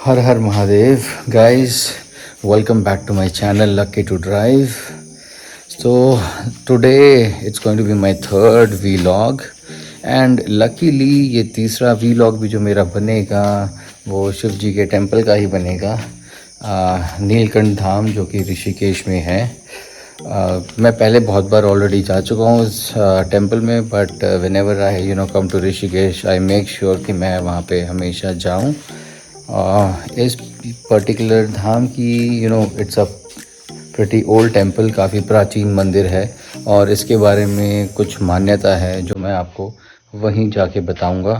Har Har Mahadev, guys. Welcome back to my channel Lucky to Drive. So, today it's going to be my third vlog, and luckily ये तीसरा vlog भी जो मेरा बनेगा वो शिव जी के टेम्पल का ही बनेगा, नीलकंठ धाम जो कि ऋषिकेश में है। मैं पहले बहुत बार ऑलरेडी जा चुका हूँ उस टेम्पल में, but whenever I come to Rishikesh I make sure कि मैं वहाँ पे हमेशा जाऊँ। इस पर्टिकुलर धाम की it's a pretty old temple, काफ़ी प्राचीन मंदिर है और इसके बारे में कुछ मान्यता है जो मैं आपको वहीं जाके बताऊंगा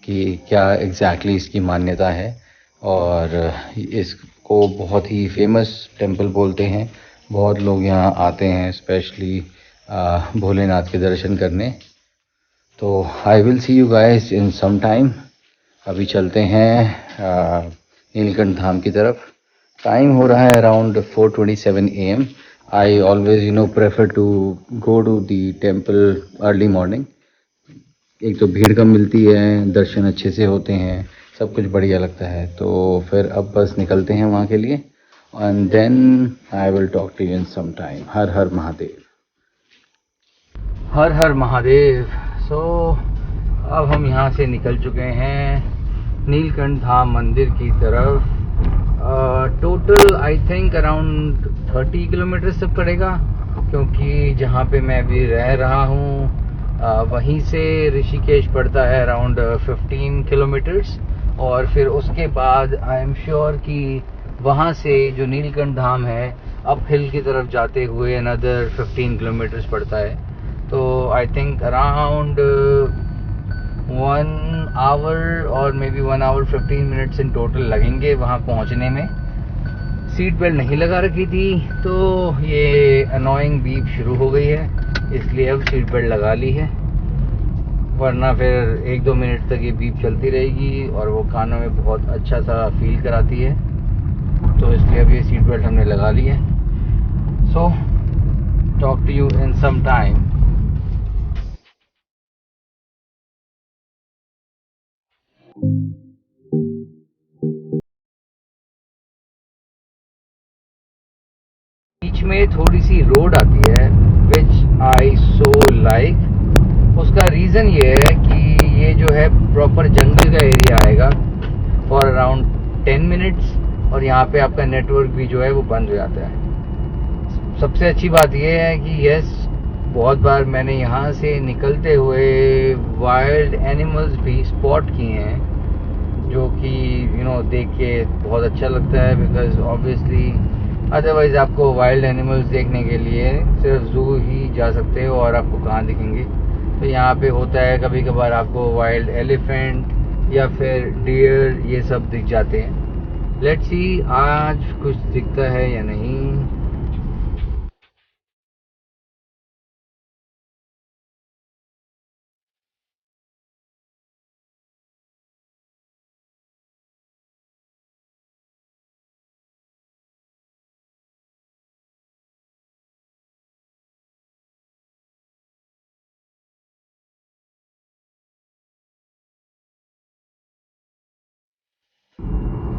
कि क्या एग्जैक्टली इसकी मान्यता है। और इसको बहुत ही फेमस टेम्पल बोलते हैं, बहुत लोग यहाँ आते हैं स्पेशली भोलेनाथ के दर्शन करने। तो I will see you guys in some time. अभी चलते हैं नीलकंठ धाम की तरफ। टाइम हो रहा है around 4:27 AM। I always prefer to go to the temple early morning. एक तो भीड़ कम मिलती है, दर्शन अच्छे से होते हैं, सब कुछ बढ़िया लगता है। तो फिर अब बस निकलते हैं वहाँ के लिए, and then I will talk to you in some time. हर हर महादेव, हर हर महादेव। सो अब हम यहाँ से निकल चुके हैं नीलकंठ धाम मंदिर की तरफ। Total I think around 30 kilometre तक पड़ेगा, क्योंकि जहाँ पे मैं अभी रह रहा हूँ वहीं से ऋषिकेश पड़ता है अराउंड 15 किलोमीटर्स। और फिर उसके बाद आई एम श्योर कि वहाँ से जो नीलकंठ धाम है अप हिल की तरफ जाते हुए अनदर 15 किलोमीटर्स पड़ता है। तो आई थिंक अराउंड 1 आवर और maybe 1 hour 15 minutes in total लगेंगे वहाँ पहुँचने में। सीट बेल्ट नहीं लगा रखी थी तो ये अनोइंग बीप शुरू हो गई है, इसलिए अब सीट बेल्ट लगा ली है, वरना फिर 1-2 मिनट तक ये बीप चलती रहेगी और वो कानों में बहुत अच्छा सा फील कराती है। तो इसलिए अब ये सीट बेल्ट हमने लगा ली है। So talk to you in some time. बीच में थोड़ी सी रोड आती है विच आई सो लाइक। उसका रीज़न ये है कि ये जो है प्रॉपर जंगल का एरिया आएगा फॉर अराउंड 10 मिनट्स, और यहाँ पे आपका नेटवर्क भी जो है वो बंद हो जाता है। सबसे अच्छी बात ये है कि यस, बहुत बार मैंने यहाँ से निकलते हुए वाइल्ड एनिमल्स भी स्पॉट किए हैं, जो कि देख के बहुत अच्छा लगता है। बिकॉज ऑब्वियसली अदरवाइज़ आपको वाइल्ड एनिमल्स देखने के लिए सिर्फ जू ही जा सकते हो, और आपको कहाँ दिखेंगे। तो यहाँ पे होता है कभी कभार आपको वाइल्ड एलिफेंट या फिर डियर ये सब दिख जाते हैं। लेट्स सी आज कुछ दिखता है या नहीं।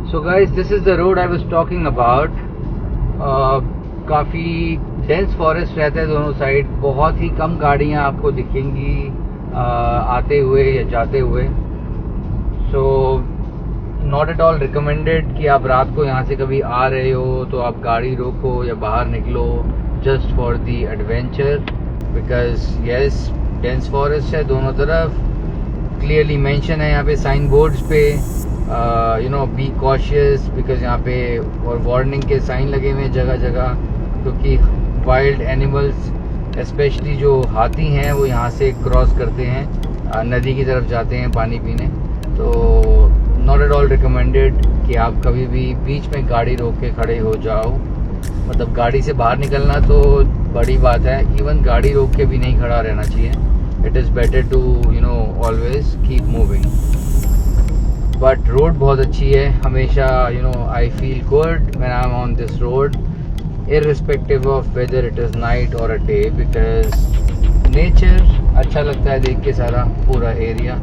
So guys, this is the road I was talking about. काफ़ी डेंस फॉरेस्ट रहता है दोनों साइड, बहुत ही कम गाड़ियाँ आपको दिखेंगी आते हुए या जाते हुए। So not at all recommended कि आप रात को यहाँ से कभी आ रहे हो तो आप गाड़ी रोको या बाहर निकलो just for the adventure. Because yes, dense forest है दोनों तरफ, क्लियरली मेंशन है यहाँ पे साइन बोर्ड्स पे बी कॉशियस, बिकॉज यहाँ पे और वार्निंग के साइन लगे हुए हैं जगह जगह, क्योंकि वाइल्ड एनिमल्स स्पेशली जो हाथी हैं वो यहाँ से क्रॉस करते हैं, नदी की तरफ जाते हैं पानी पीने। तो नॉट एट ऑल रिकमेंडेड कि आप कभी भी बीच में गाड़ी रोक के खड़े हो जाओ। मतलब गाड़ी से बाहर निकलना तो बड़ी बात है, इवन गाड़ी रोक के भी नहीं खड़ा रहना चाहिए। It is better to always keep moving. But road बहुत अच्छी है हमेशा। I feel good when I am on this road, irrespective of whether it is night or a day, because nature अच्छा लगता है देख के सारा पूरा area.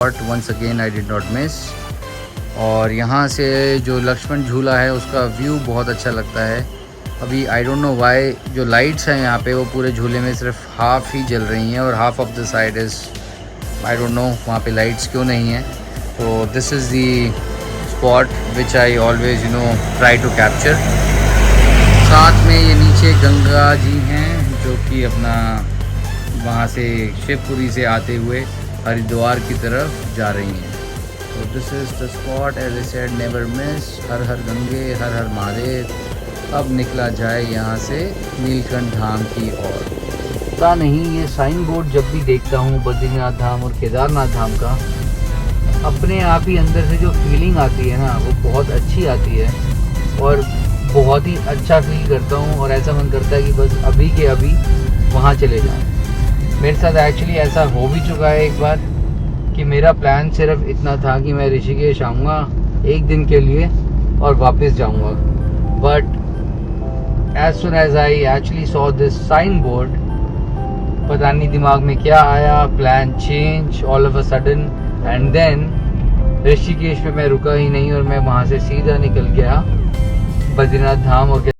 But once again I did not miss. और यहाँ से जो लक्ष्मण झूला है उसका व्यू बहुत अच्छा लगता है। अभी आई डोंट नो व्हाई जो लाइट्स हैं यहाँ पे वो पूरे झूले में सिर्फ हाफ़ ही जल रही हैं और half of the side is, I don't know वहाँ पे लाइट्स क्यों नहीं हैं। तो this is the spot which I always try to capture. साथ में ये नीचे गंगा जी हैं जो कि अपना वहाँ से शिवपुरी से आते हुए हरिद्वार की तरफ जा रही हैं। तो this is the spot as I said, never miss. हर हर गंगे, हर हर महादेव। अब निकला जाए यहाँ से नीलकंठ धाम की ओर। पता नहीं ये साइन बोर्ड जब भी देखता हूँ बद्रीनाथ धाम और केदारनाथ धाम का, अपने आप ही अंदर से जो फीलिंग आती है ना वो बहुत अच्छी आती है और बहुत ही अच्छा फील करता हूँ और ऐसा मन करता है कि बस अभी के अभी वहाँ चले जाएं। मेरे साथ एक्चुअली ऐसा हो भी चुका है एक बार कि मेरा प्लान सिर्फ इतना था कि मैं ऋषिकेश आऊँगा एक दिन के लिए और वापस जाऊँगा, but as soon as I actually saw this sign board, पता नहीं दिमाग में क्या आया, plan change all of a sudden and then Rishikesh पे मैं रुका ही नहीं और मैं वहाँ से सीधा निकल गया बद्रीनाथ धाम। और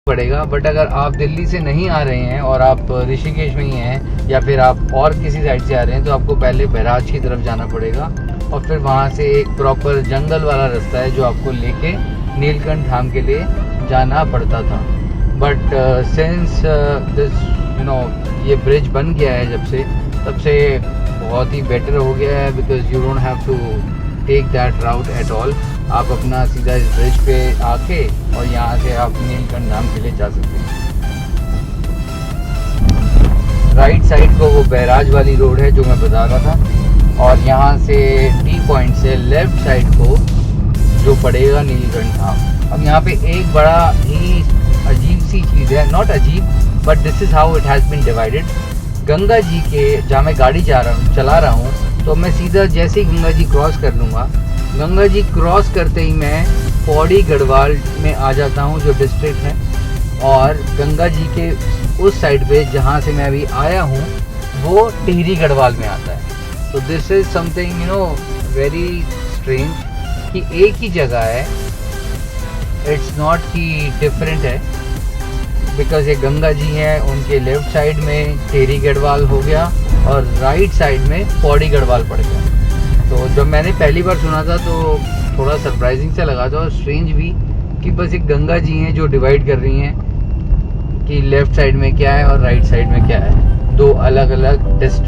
पड़ेगा, बट अगर आप दिल्ली से नहीं आ रहे हैं और आप ऋषिकेश में ही हैं या फिर आप और किसी साइड से आ रहे हैं तो आपको पहले बैराज की तरफ जाना पड़ेगा और फिर वहाँ से एक प्रॉपर जंगल वाला रास्ता है जो आपको लेके नीलकंठ धाम के लिए जाना पड़ता था। बट सिंस दिस ये ब्रिज बन गया है जब से, तब से बहुत ही बेटर हो गया है, because you don't have to take that route at all. आप अपना सीधा इस ब्रिज पे आके और यहाँ से आप नीलकंठ धाम के लिए जा सकते हैं। राइट साइड को वो बैराज वाली रोड है जो मैं बता रहा था, और यहाँ से टी पॉइंट से लेफ्ट साइड को जो पड़ेगा नीलकंठ धाम। अब यहाँ पे एक बड़ा ही अजीब सी चीज़ है, नॉट अजीब but this is how it has been divided. Ganga ji के जहाँ मैं गाड़ी चला रहा हूँ तो मैं सीधा जैसे ही गंगा जी क्रॉस कर लूँगा, गंगा जी क्रॉस करते ही मैं पौड़ी गढ़वाल में आ जाता हूँ जो डिस्ट्रिक्ट है, और गंगा जी के उस साइड पे जहाँ से मैं अभी आया हूँ वो टिहरी गढ़वाल में आता है। तो this is something very strange कि एक ही जगह है, इट्स नॉट कि डिफरेंट है, बिकॉज ये गंगा जी हैं उनके लेफ्ट साइड में टिहरी गढ़वाल हो गया और राइट साइड में पौड़ी गढ़वाल पड़ गया। तो जब मैंने पहली बार सुना था तो थोड़ा सरप्राइजिंग सा लगा था और स्ट्रेंज भी कि बस एक गंगा जी हैं जो डिवाइड कर रही हैं कि लेफ़्ट साइड में क्या है और राइट साइड में क्या है, दो अलग अलग डिस्ट्रिक्ट।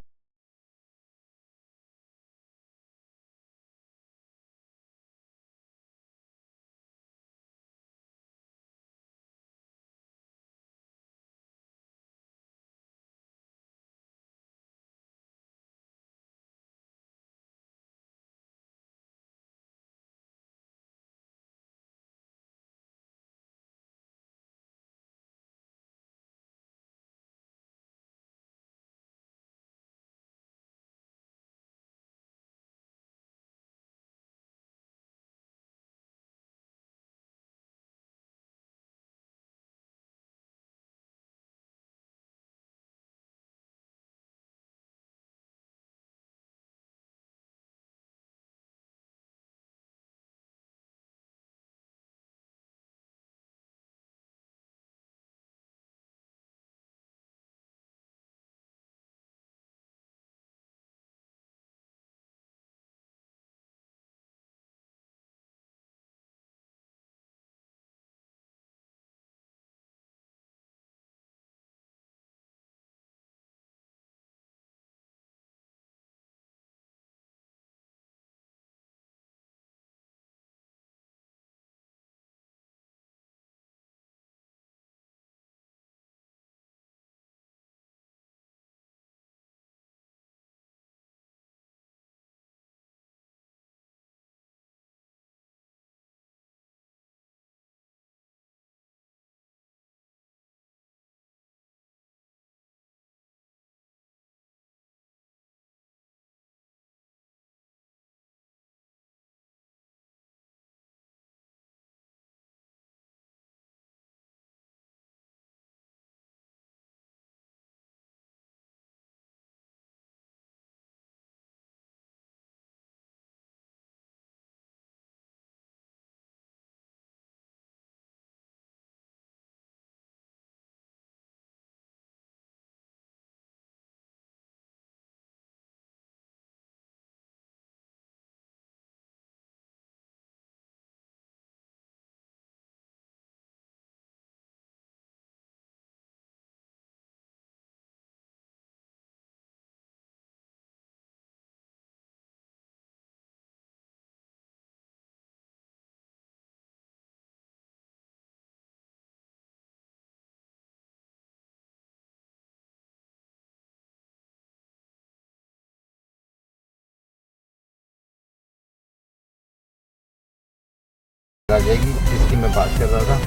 आ जाएगी जिसकी मैं बात कर रहा था।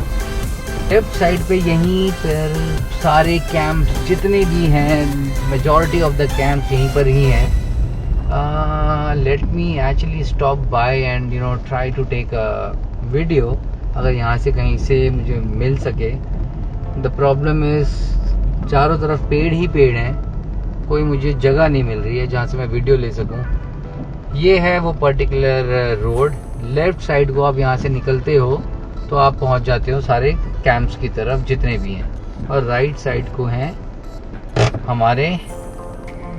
लेफ्ट साइड पे यहीं पर सारे कैंप्स जितने भी हैं, मेजॉरिटी ऑफ द कैंप्स यहीं पर ही हैं। Let me actually stop by and try to take a video, अगर यहाँ से कहीं से मुझे मिल सके। द प्रॉब्लम इज़ चारों तरफ पेड़ ही पेड़ हैं, कोई मुझे जगह नहीं मिल रही है जहाँ से मैं वीडियो ले सकूँ। ये है वो पर्टिकुलर रोड। लेफ्ट साइड को आप यहाँ से निकलते हो तो आप पहुँच जाते हो सारे कैंप्स की तरफ जितने भी हैं, और राइट साइड को हैं हमारे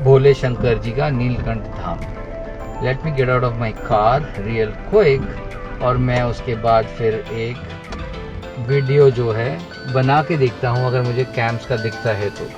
भोले शंकर जी का Neelkanth Dham. Let me get out of my car real quick, और मैं उसके बाद फिर एक वीडियो जो है बना के देखता हूँ अगर मुझे कैंप्स का दिखता है तो।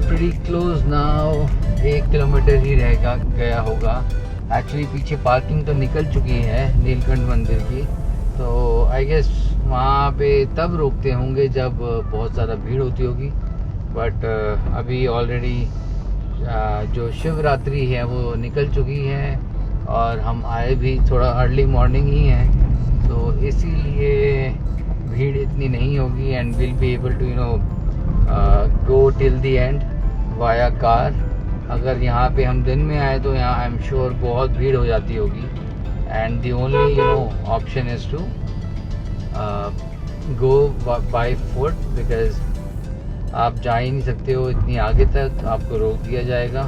प्रीटी क्लोज नाउ, 1 किलोमीटर ही रह गया होगा। एक्चुअली पीछे पार्किंग तो निकल चुकी है नीलकंठ मंदिर की, तो आई गेस वहाँ पे तब रोकते होंगे जब बहुत ज़्यादा भीड़ होती होगी। बट अभी ऑलरेडी जो शिवरात्रि है वो निकल चुकी है, और हम आए भी थोड़ा अर्ली मॉर्निंग ही हैं, तो इसीलिए भीड़ इतनी नहीं होगी and will be able to go till the end via car. अगर यहाँ पे हम दिन में आए तो यहाँ आई एम श्योर बहुत भीड़ हो जाती होगी, and the only option is to go by foot, because आप जा ही नहीं सकते हो इतनी आगे तक, आपको रोक दिया जाएगा।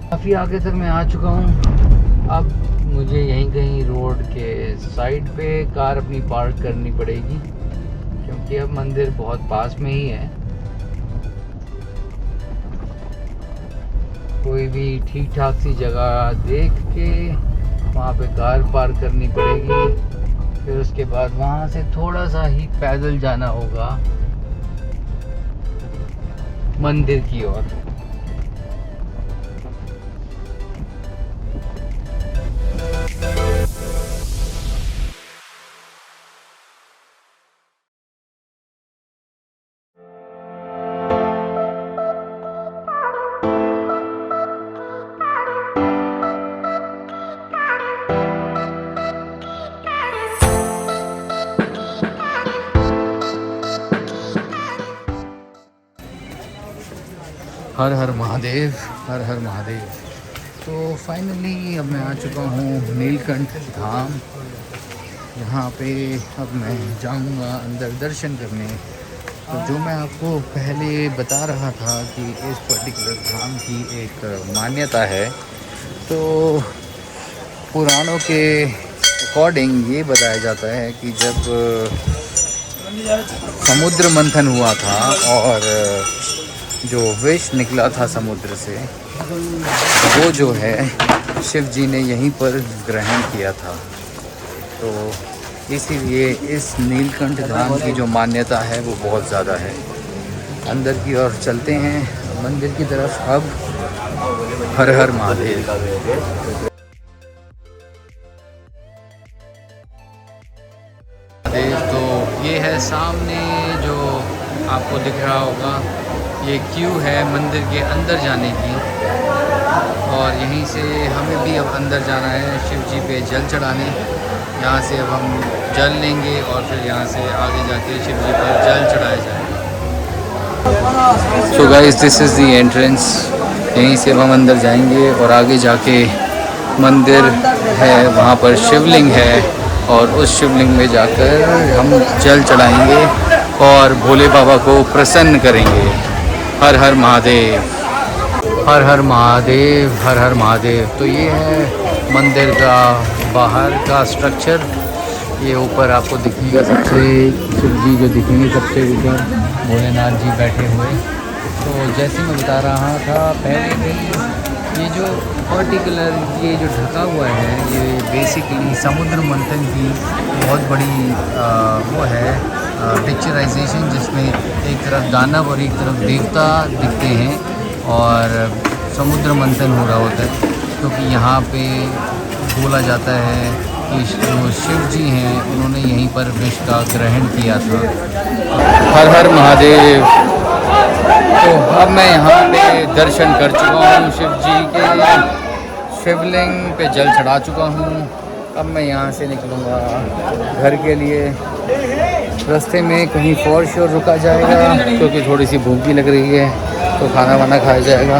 काफ़ी आगे तक मैं आ चुका हूँ। अब मुझे यहीं कहीं रोड के साइड पे कार अपनी पार्क करनी पड़ेगी, क्योंकि अब मंदिर बहुत पास में ही है। कोई भी ठीक ठाक सी जगह देख के वहाँ पे कार पार्क करनी पड़ेगी, फिर उसके बाद वहाँ से थोड़ा सा ही पैदल जाना होगा मंदिर की ओर। हर हर महादेव, हर हर महादेव। तो फाइनली अब मैं आ चुका हूँ नीलकंठ धाम। यहाँ पे अब मैं जाऊँगा अंदर दर्शन करने। तो जो मैं आपको पहले बता रहा था कि इस पर्टिकुलर धाम की एक मान्यता है, तो पुराणों के अकॉर्डिंग ये बताया जाता है कि जब समुद्र मंथन हुआ था और जो विष निकला था समुद्र से, वो जो है शिव जी ने यहीं पर ग्रहण किया था। तो इसीलिए इस नीलकंठ धाम की जो मान्यता है वो बहुत ज़्यादा है। अंदर की ओर चलते हैं मंदिर की तरफ अब। हर हर महादेव। तो ये है सामने जो आपको दिख रहा होगा, ये क्यू है मंदिर के अंदर जाने की, और यहीं से हमें भी अब अंदर जाना है शिव जी पे जल चढ़ाने। यहाँ से अब हम जल लेंगे और फिर यहाँ से आगे जाके शिव जी पर जल चढ़ाया जाएगा। So guys, this is the entrance. यहीं से हम अंदर जाएंगे और आगे जाके मंदिर है, वहाँ पर शिवलिंग है, और उस शिवलिंग में जाकर हम जल चढ़ाएंगे और भोले बाबा को प्रसन्न करेंगे। हर हर महादेव, हर हर महादेव, हर हर महादेव। तो ये है मंदिर का बाहर का स्ट्रक्चर। ये ऊपर आपको दिखेगा सबसे शिव जी जो दिखेंगे सबसे ऊपर, भोलेनाथ जी बैठे हुए। तो जैसे मैं बता रहा था पहले भी, ये जो पर्टिकुलर ये जो ढका हुआ है ये बेसिकली समुद्र मंथन की बहुत बड़ी वो है पिक्चराइजेशन, जिसमें एक तरफ दानव और एक तरफ देवता दिखते हैं और समुद्र मंथन हो रहा होता है, क्योंकि यहाँ पे बोला जाता है कि जो शिव जी हैं उन्होंने यहीं पर विष का ग्रहण किया था। हर हर महादेव। तो अब मैं यहाँ पे दर्शन कर चुका हूँ शिव जी के, शिवलिंग पे जल चढ़ा चुका हूँ। अब मैं यहाँ से निकलूँगा घर के लिए। रास्ते में कहीं फॉर श्योर रुका जाएगा क्योंकि थोड़ी सी भूख भी लग रही है, तो खाना वाना खाया जाएगा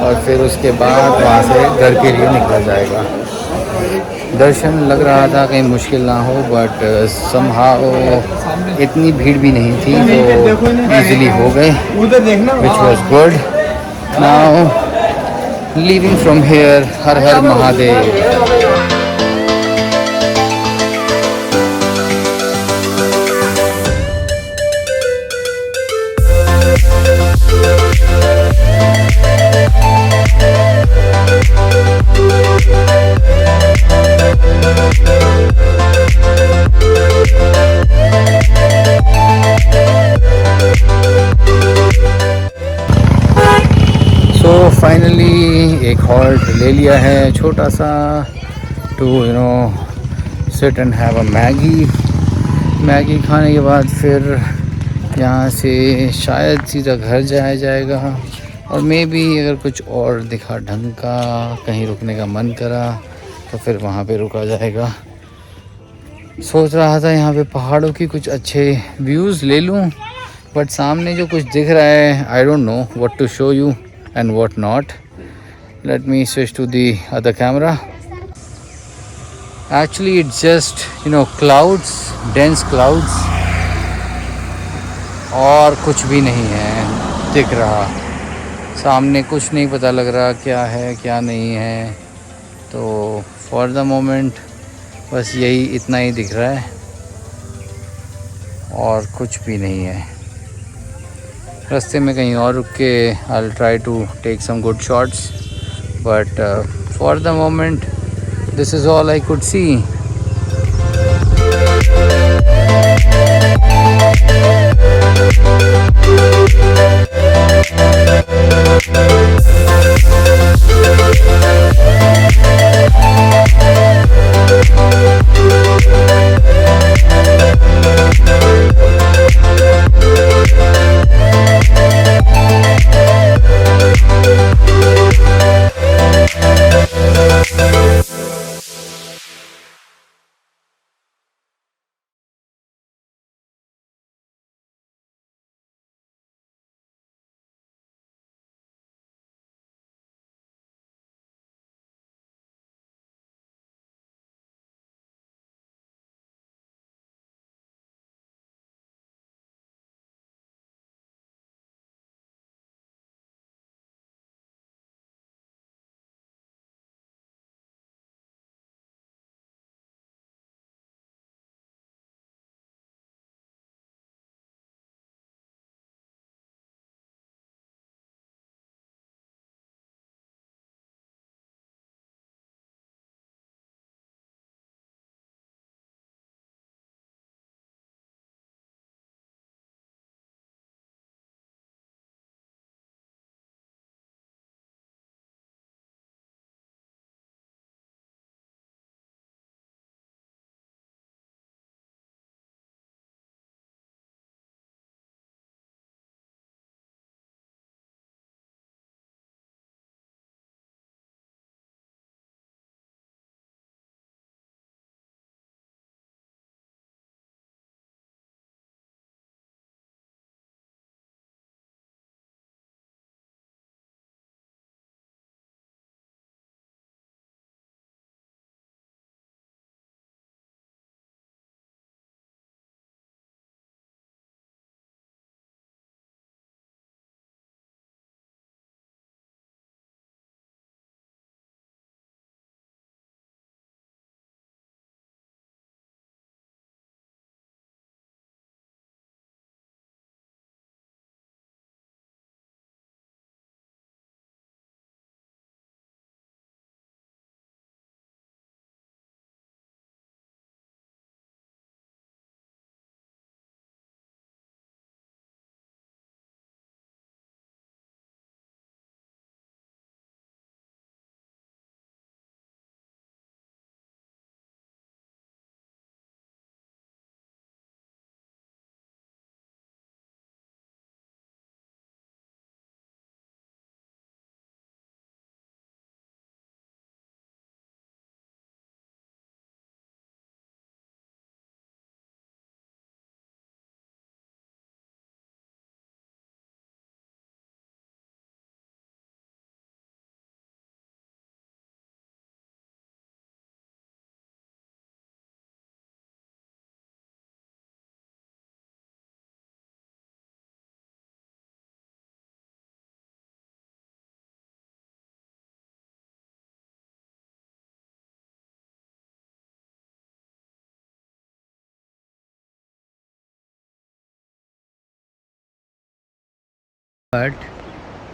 और फिर उसके बाद वहाँ से घर के लिए निकला जाएगा। दर्शन लग रहा था कहीं मुश्किल ना हो, बट समहाउ इतनी भीड़ भी नहीं थी तो इजीली हो गए, which was good. Now leaving from here, हर हर महादेव। तो फाइनली एक हॉल्ट ले लिया है छोटा सा, to sit and have a Maggi खाने के बाद फिर यहाँ से शायद सीधा घर जाया जाएगा, और मे बी अगर कुछ और दिखा ढंग का, कहीं रुकने का मन करा तो फिर वहाँ पे रुका जाएगा। सोच रहा था यहाँ पे पहाड़ों की कुछ अच्छे व्यूज़ ले लूँ, बट सामने जो कुछ दिख रहा है I don't know what to show you and what not. Let me switch to the other camera. Actually it's just clouds, dense clouds, और कुछ भी नहीं है दिख रहा सामने। कुछ नहीं पता लग रहा क्या है क्या नहीं है, तो फॉर द मोमेंट बस यही इतना ही दिख रहा है और कुछ भी नहीं है। रास्ते में कहीं और रुक के I'll try to take some good shots, but for the moment this is all I could see. But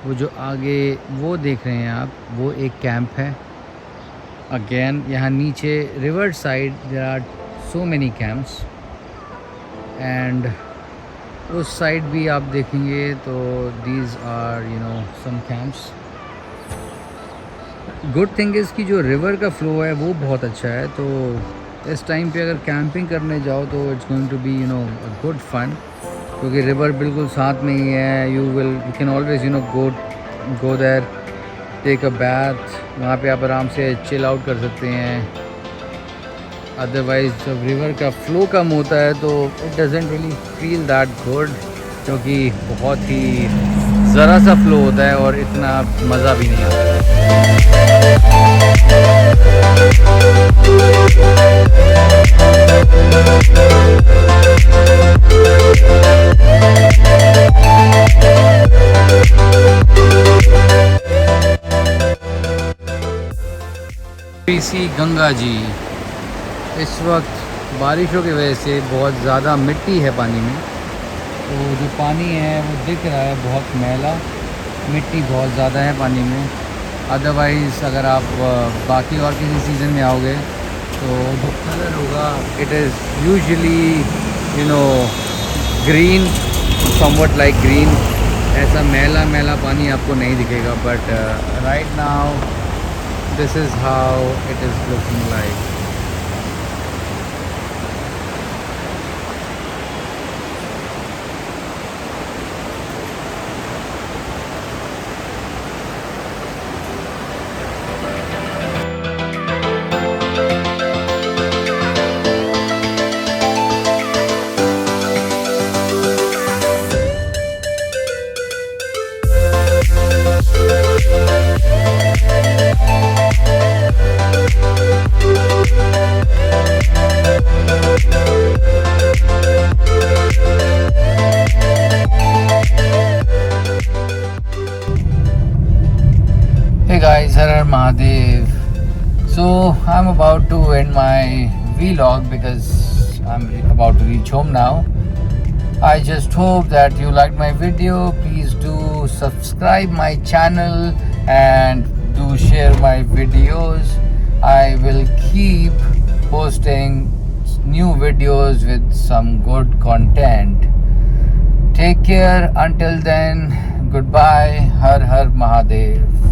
वो जो आगे वो देख रहे हैं आप, वो एक कैंप है। अगेन यहाँ नीचे river side there are so many camps, and उस साइड भी आप देखेंगे तो these are some camps. Good thing is कि जो रिवर का फ्लो है वो बहुत अच्छा है, तो इस टाइम पे अगर कैंपिंग करने जाओ तो it's going to be good fun, क्योंकि रिवर बिल्कुल साथ में ही है। You can always go there, take a bath, वहाँ पे आप आराम से चिल आउट कर सकते हैं। अदरवाइज़ जब रिवर का फ्लो कम होता है तो it doesn't really feel that good, क्योंकि बहुत ही ज़रा सा फ्लो होता है और इतना मज़ा भी नहीं आता सी गंगा जी इस वक्त बारिशों की वजह से बहुत ज़्यादा मिट्टी है पानी में, तो जो पानी है वो दिख रहा है बहुत मैला, मिट्टी बहुत ज़्यादा है पानी में। अदरवाइज़ अगर आप बाकी और किसी सीज़न में आओगे तो जो कलर होगा it is usually green, somewhat like green. ऐसा मैला मैला पानी आपको नहीं दिखेगा, but right now this is how it is looking like. Hey guys, Har Har Mahadev. So I'm about to end my vlog because I'm about to reach home now. I just hope that you liked my video. Please do subscribe my channel and do share my videos. I will keep posting new videos with some good content. Take care. Until then, goodbye. Har Har Mahadev.